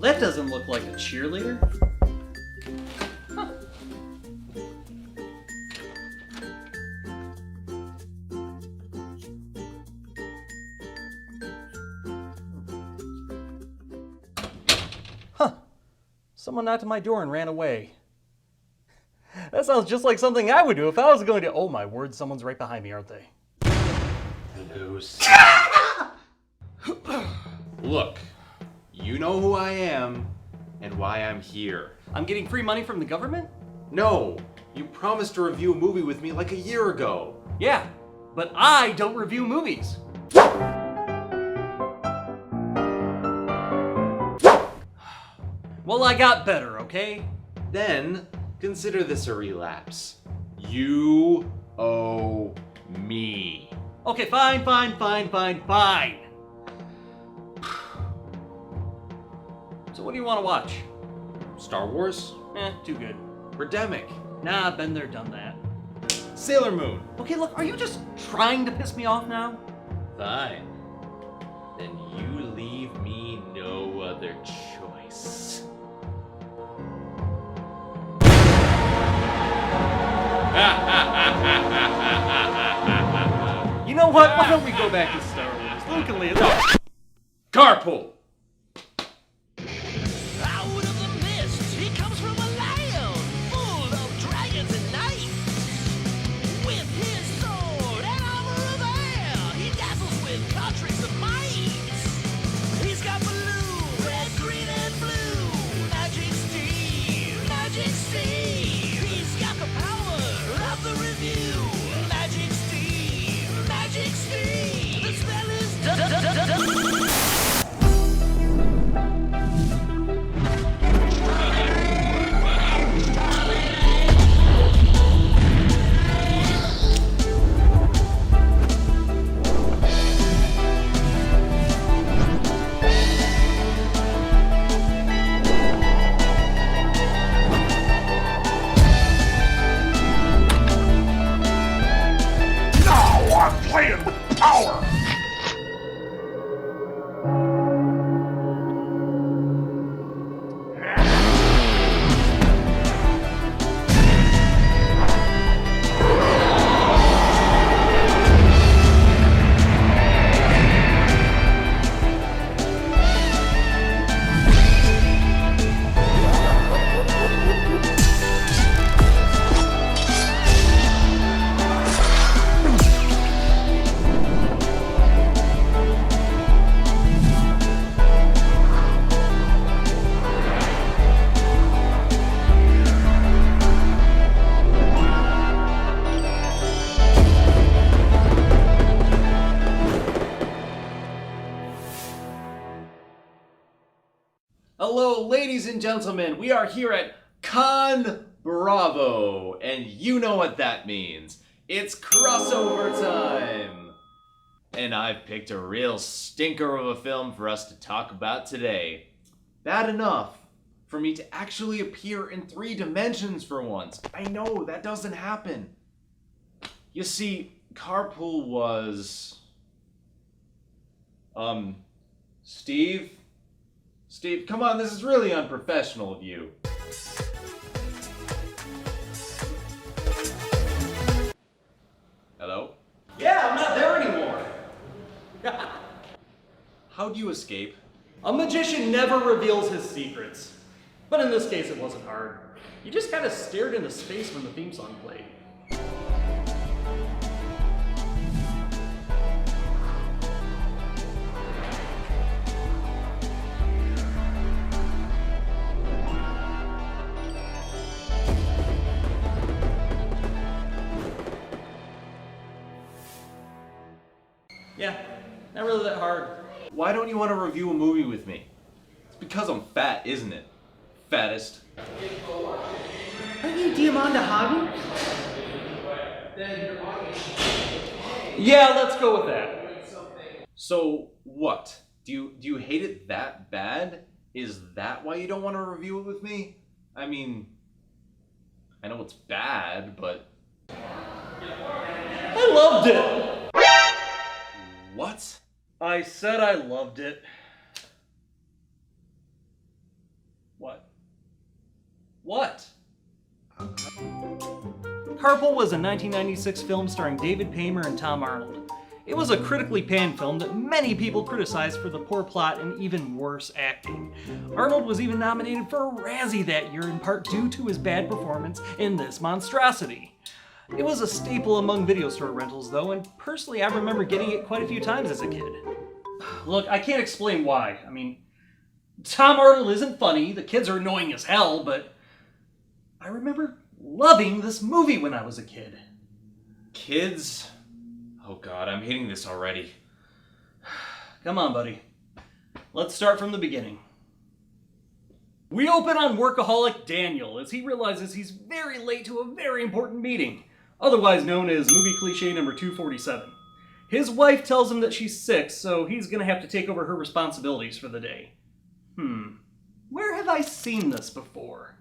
That doesn't look like a cheerleader. Huh. Huh. Someone knocked on my door and ran away. That sounds just like something I would do if I was going to... Oh my word, someone's right behind me, aren't they? Look, you know who I am and why I'm here. I'm getting free money from the government? No, you promised to review a movie with me like a year ago. Yeah, but I don't review movies. Well, I got better, okay? Then consider this a relapse. You owe me. Okay, fine. So what do you want to watch? Star Wars? Too good. Birdemic? Nah, been there, done that. Sailor Moon? Okay, look, are you just trying to piss me off now? Fine. Then you leave me no other choice. You know what? Why don't we go back to Star Wars? Luke and Leia. No. Carpool! Out of the mist, he comes from a land full of dragons and knights. With his sword and armor of air, he dazzles with countries of might. He's got blue, red, green, and blue. Magic Steve, Magic Steve. He's got the power of the review. Magic Steve, Magic Steve. The spell is done. Playing with power! Hello, ladies and gentlemen. We are here at Conbravo, and you know what that means. It's crossover time. And I've picked a real stinker of a film for us to talk about today. Bad enough for me to actually appear in 3 dimensions for once. I know, that doesn't happen. You see, Carpool was... Steve, come on, this is really unprofessional of you. Hello? Yeah, I'm not there anymore. How'd you escape? A magician never reveals his secrets. But in this case, it wasn't hard. You just kind of stared into space when the theme song played. Yeah, not really that hard. Why don't you want to review a movie with me? It's because I'm fat, isn't it? Fattest. Aren't you Diamanda Hagen? Yeah, let's go with that. So what? Do you hate it that bad? Is that why you don't want to review it with me? I mean, I know it's bad, but... I loved it! What? I said I loved it. What? Carpool was a 1996 film starring David Paymer and Tom Arnold. It was a critically panned film that many people criticized for the poor plot and even worse acting. Arnold was even nominated for a Razzie that year in part due to his bad performance in this monstrosity. It was a staple among video store rentals though, and personally I remember getting it quite a few times as a kid. Look, I can't explain why. I mean, Tom Arnold isn't funny, the kids are annoying as hell, but I remember loving this movie when I was a kid. Kids? Oh god, I'm hating this already. Come on, buddy. Let's start from the beginning. We open on workaholic Daniel as he realizes he's very late to a very important meeting, otherwise known as movie cliche number 247. His wife tells him that she's sick, so he's gonna have to take over her responsibilities for the day. Where have I seen this before?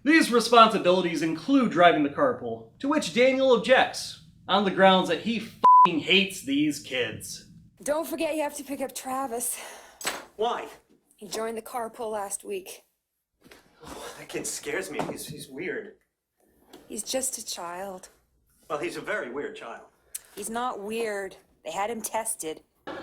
These responsibilities include driving the carpool, to which Daniel objects, on the grounds that he f***ing hates these kids. Don't forget you have to pick up Travis. Why? He joined the carpool last week. That kid scares me. He's weird. He's just a child. Well, he's a very weird child. He's not weird. They had him tested.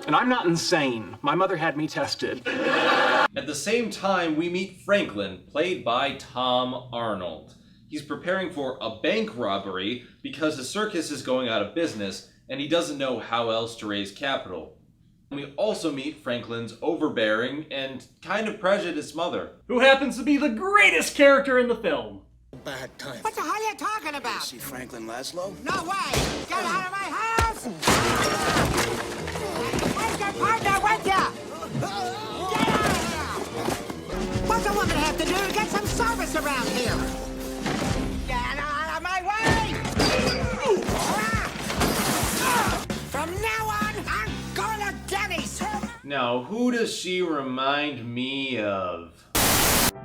And I'm not insane. My mother had me tested. At the same time, we meet Franklin, played by Tom Arnold. He's preparing for a bank robbery because his circus is going out of business, and he doesn't know how else to raise capital. We also meet Franklin's overbearing and kind of prejudiced mother, who happens to be the greatest character in the film. Bad time. What the hell are you talking about? See Franklin Laszlo? No way! Get out of my house! Where's your partner with you? Get out of here! What's a woman have to do to get some service around here? Get out of my way! From now on, I'm going to Denny's! Now, who does she remind me of?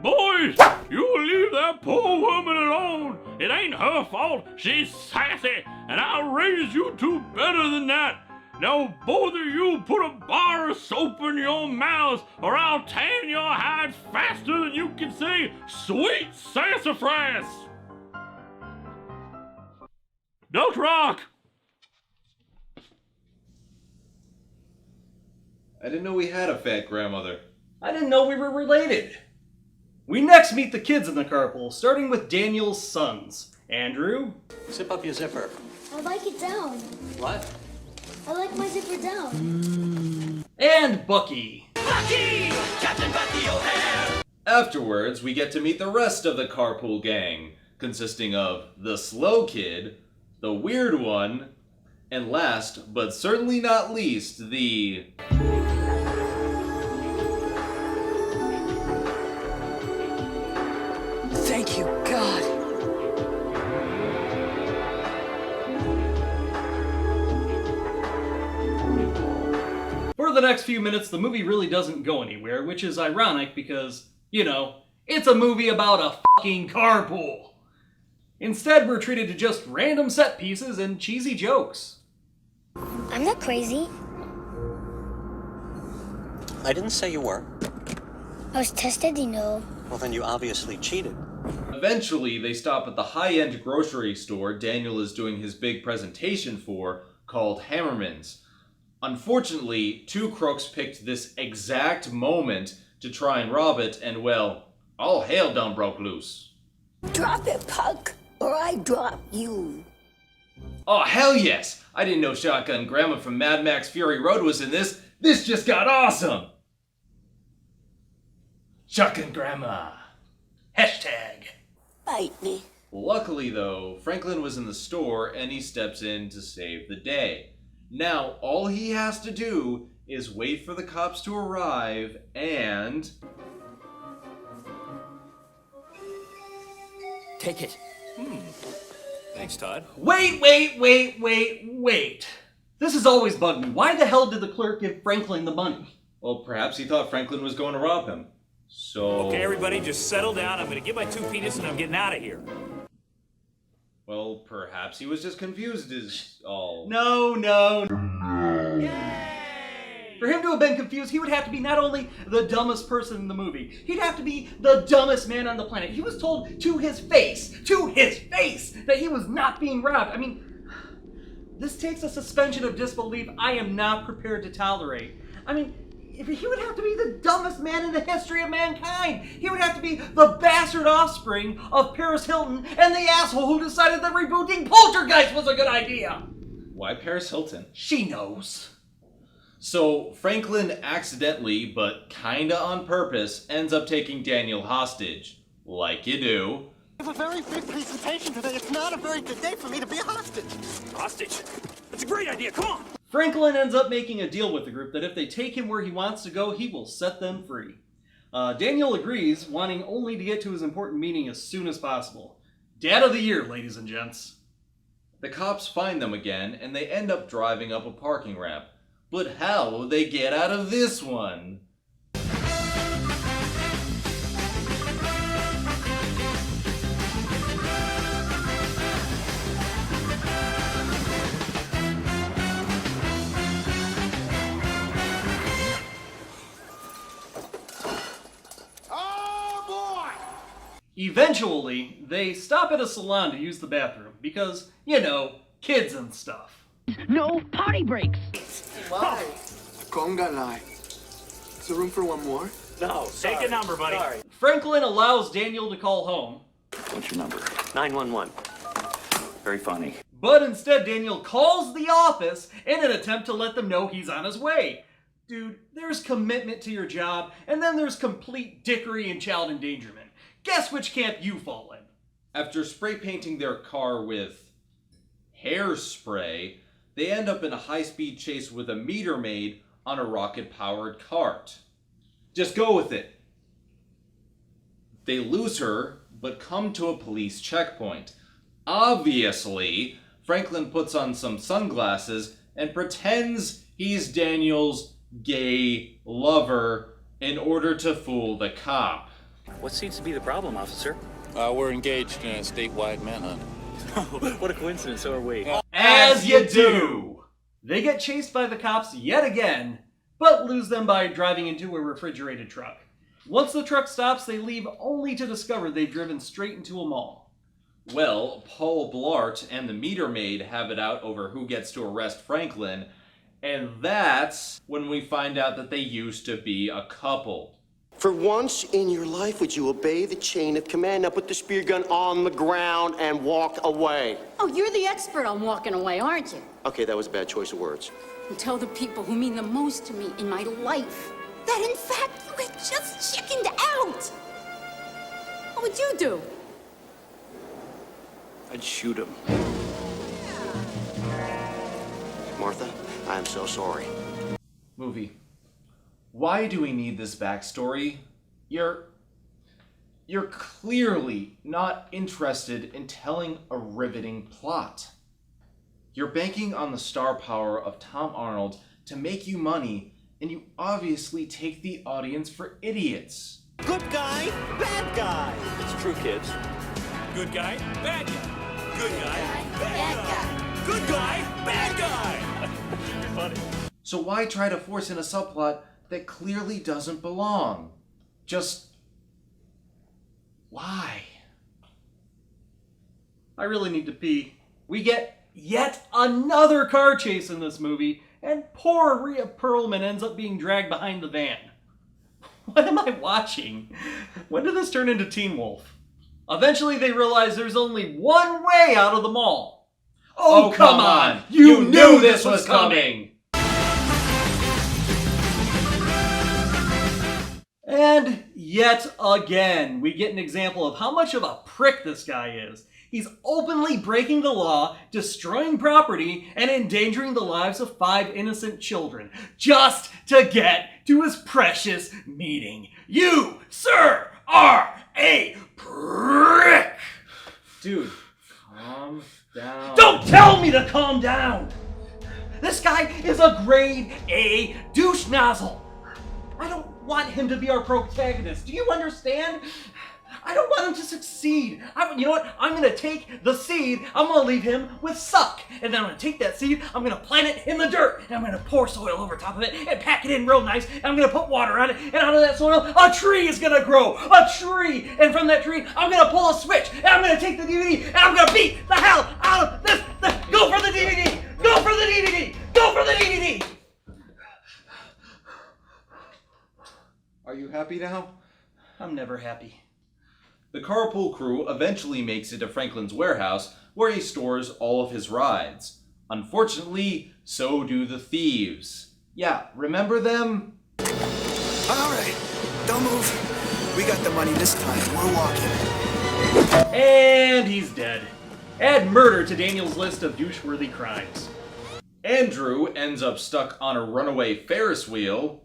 Boys, you leave that poor woman alone. It ain't her fault. She's sassy, and I'll raise you two better than that. Now, both of you put a bar of soap in your mouths, or I'll tan your hide faster than you can say sweet sassafras. Duck Rock! I didn't know we had a fat grandmother. I didn't know we were related. We next meet the kids in the carpool, starting with Daniel's sons. Andrew. Zip up your zipper. I like it down. What? I like my zipper down. And Bucky. Bucky! Captain Bucky O'Hare! Afterwards, we get to meet the rest of the carpool gang, consisting of the slow kid, the weird one, and last, but certainly not least, the... Thank you, God. For the next few minutes, the movie really doesn't go anywhere, which is ironic because, you know, it's a movie about a fucking carpool. Instead, we're treated to just random set pieces and cheesy jokes. I'm not crazy. I didn't say you were. I was tested, you know. Well, then you obviously cheated. Eventually, they stop at the high-end grocery store Daniel is doing his big presentation for, called Hammerman's. Unfortunately, two crooks picked this exact moment to try and rob it, and well, all hell done broke loose. Drop it, punk, or I drop you. Oh, hell yes! I didn't know Shotgun Grandma from Mad Max Fury Road was in this. This just got awesome! Shotgun Grandma. Hashtag. Bite me. Luckily, though, Franklin was in the store and he steps in to save the day. Now, all he has to do is wait for the cops to arrive and... Take it. Thanks, Todd. Wait! This has always bugged me. Why the hell did the clerk give Franklin the money? Well, perhaps he thought Franklin was going to rob him. So... Okay, everybody, just settle down. I'm gonna get my 2 penis and I'm getting out of here. Well, perhaps he was just confused is all. No. Yay! For him to have been confused, he would have to be not only the dumbest person in the movie, he'd have to be the dumbest man on the planet. He was told to his face, that he was not being robbed. I mean, this takes a suspension of disbelief I am not prepared to tolerate. I mean, if he would have to be the dumbest man in the history of mankind. He would have to be the bastard offspring of Paris Hilton and the asshole who decided that rebooting Poltergeist was a good idea. Why Paris Hilton? She knows. So Franklin accidentally, but kinda on purpose, ends up taking Daniel hostage. Like you do. I have a very big presentation today. It's not a very good day for me to be a hostage. Hostage? That's a great idea, come on! Franklin ends up making a deal with the group that if they take him where he wants to go, he will set them free. Daniel agrees, wanting only to get to his important meeting as soon as possible. Dad of the year, ladies and gents. The cops find them again, and they end up driving up a parking ramp. But how will they get out of this one? Eventually, they stop at a salon to use the bathroom because, you know, kids and stuff. No potty breaks. Why? Conga lie. Is there room for one more? No, take a number, buddy. Sorry. Franklin allows Daniel to call home, What's your number? 911. Very funny. but instead Daniel calls the office in an attempt to let them know he's on his way. Dude, there's commitment to your job, and then there's complete dickery and child endangerment. Guess which camp you fall in. After spray painting their car with hairspray, they end up in a high-speed chase with a meter maid on a rocket-powered cart. Just go with it. They lose her, but come to a police checkpoint. Obviously, Franklin puts on some sunglasses and pretends he's Daniel's gay lover in order to fool the cop. What seems to be the problem, officer? We're engaged in a statewide manhunt. What a coincidence, so are we. As you do! They get chased by the cops yet again, but lose them by driving into a refrigerated truck. Once the truck stops, they leave only to discover they've driven straight into a mall. Well, Paul Blart and the meter maid have it out over who gets to arrest Franklin, and that's when we find out that they used to be a couple. For once in your life, would you obey the chain of command? Now put the spear gun on the ground and walk away. Oh, you're the expert on walking away, aren't you? Okay, that was a bad choice of words. And tell the people who mean the most to me in my life that in fact you had just chickened out. What would you do? I'd shoot him. Martha, I am so sorry. Movie. Why do we need this backstory? You're clearly not interested in telling a riveting plot. You're banking on the star power of Tom Arnold to make you money, and you obviously take the audience for idiots. Good guy, bad guy. It's true, kids. Good guy, bad guy. Good guy, bad guy. Good guy, bad guy. You're funny. So why try to force in a subplot that clearly doesn't belong? Just... why? I really need to pee. We get yet another car chase in this movie, and poor Rhea Perlman ends up being dragged behind the van. What am I watching? When did this turn into Teen Wolf? Eventually they realize there's only one way out of the mall. Oh, come on! You knew this was coming! And yet again, we get an example of how much of a prick this guy is. He's openly breaking the law, destroying property, and endangering the lives of 5 innocent children, just to get to his precious meeting. You, sir, are a prick! Dude, calm down. Don't tell me to calm down! This guy is a grade A douche nozzle. I don't want him to be our protagonist. Do you understand? I don't want him to succeed. You know what? I'm gonna take the seed, I'm gonna leave him with suck. And then I'm gonna take that seed, I'm gonna plant it in the dirt, and I'm gonna pour soil over top of it and pack it in real nice, and I'm gonna put water on it, and out of that soil, a tree is gonna grow. A tree! And from that tree, I'm gonna pull a switch, and I'm gonna take the DVD, and I'm gonna beat the hell out of this. Go for the DVD! Go for the DVD! Go for the DVD! Are you happy now? I'm never happy. The Carpool crew eventually makes it to Franklin's warehouse, where he stores all of his rides. Unfortunately, so do the thieves. Yeah, remember them? Alright, don't move. We got the money this time. We're walking. And he's dead. Add murder to Daniel's list of douche-worthy crimes. Andrew ends up stuck on a runaway Ferris wheel.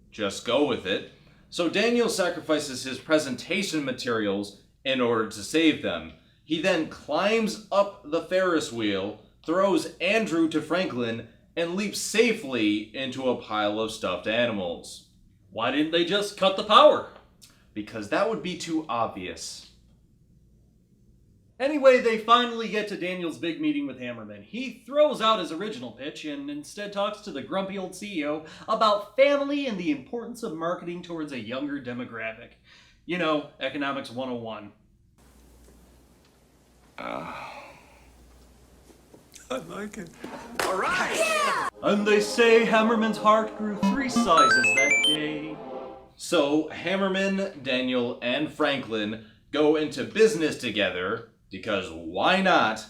Just go with it. So Daniel sacrifices his presentation materials in order to save them. He then climbs up the Ferris wheel, throws Andrew to Franklin, and leaps safely into a pile of stuffed animals. Why didn't they just cut the power? Because that would be too obvious. Anyway, they finally get to Daniel's big meeting with Hammerman. He throws out his original pitch and instead talks to the grumpy old CEO about family and the importance of marketing towards a younger demographic. You know, Economics 101. I like it. All right. Yeah! And they say Hammerman's heart grew 3 sizes that day. So Hammerman, Daniel, and Franklin go into business together. Because why not?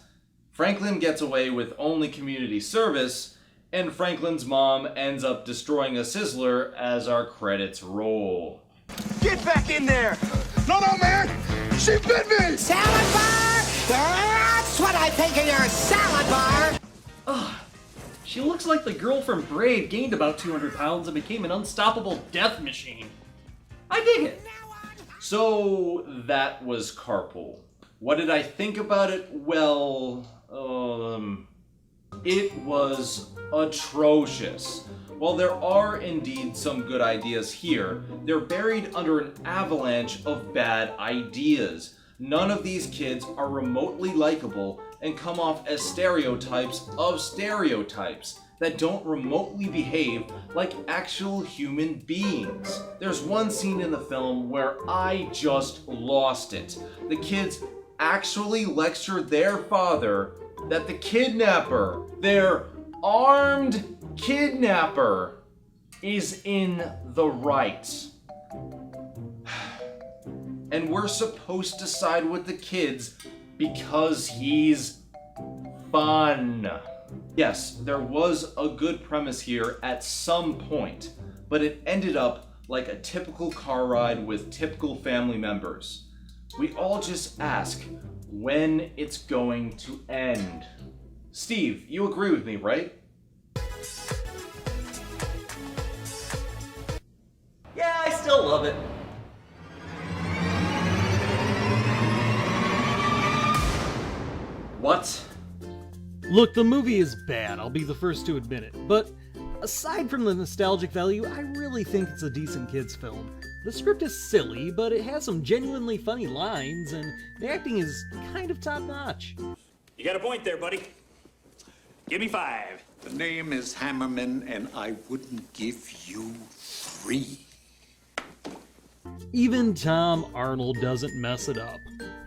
Franklin gets away with only community service, and Franklin's mom ends up destroying a Sizzler as our credits roll. Get back in there! No, man! She bit me! Salad bar? That's what I think of your salad bar! Ugh. She looks like the girl from Brave gained about 200 pounds and became an unstoppable death machine. I dig it. So that was Carpool. What did I think about it? Well, it was atrocious. While there are indeed some good ideas here, they're buried under an avalanche of bad ideas. None of these kids are remotely likable and come off as stereotypes of stereotypes that don't remotely behave like actual human beings. There's one scene in the film where I just lost it. The kids actually lectured their father that the kidnapper, their armed kidnapper, is in the right. And we're supposed to side with the kids because he's fun. Yes, there was a good premise here at some point, but it ended up like a typical car ride with typical family members. We all just ask when it's going to end. Steve, you agree with me, right? Yeah, I still love it. What? Look, the movie is bad, I'll be the first to admit it, but aside from the nostalgic value, I really think it's a decent kids' film. The script is silly, but it has some genuinely funny lines, and the acting is kind of top-notch. You got a point there, buddy. Give me 5. The name is Hammerman, and I wouldn't give you 3. Even Tom Arnold doesn't mess it up.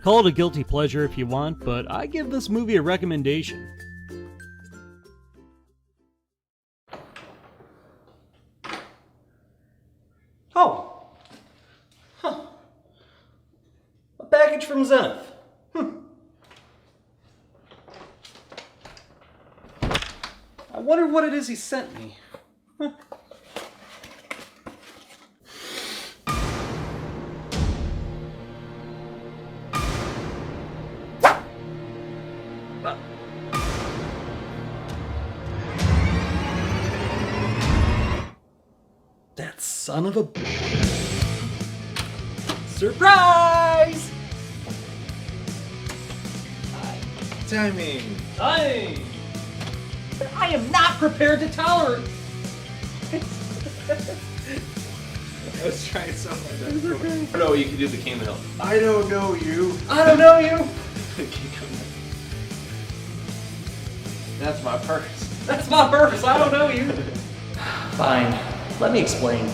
Call it a guilty pleasure if you want, but I give this movie a recommendation. Oh. Huh. A package from Zenith. I wonder what it is he sent me. That son of a... Surprise! Timing. I am not prepared to tolerate. I was trying so hard. I don't know, you can do the King of the Hill. I don't know you. I don't know you. That's my purse. That's my purse. I don't know you. Fine. Let me explain.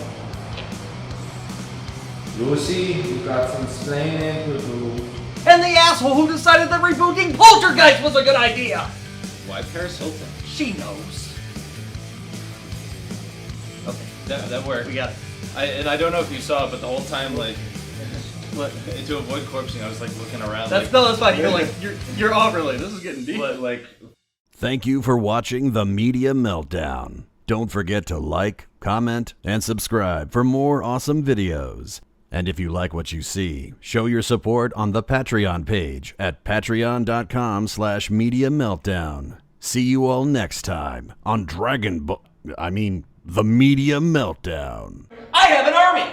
Lucy, you got some explaining to do. And the asshole who decided that rebooting Poltergeist was a good idea. Why Paris Hilton? She knows. Okay, that worked. We got it. I don't know if you saw it, but the whole time, like, to avoid corpsing, I was like looking around. That's fine. You're like you're overly. This is getting deep. Like. Thank you for watching the Media Meltdown. Don't forget to like, comment, and subscribe for more awesome videos. And if you like what you see, show your support on the Patreon page at patreon.com/Media Meltdown. See you all next time on the Media Meltdown. I have an army.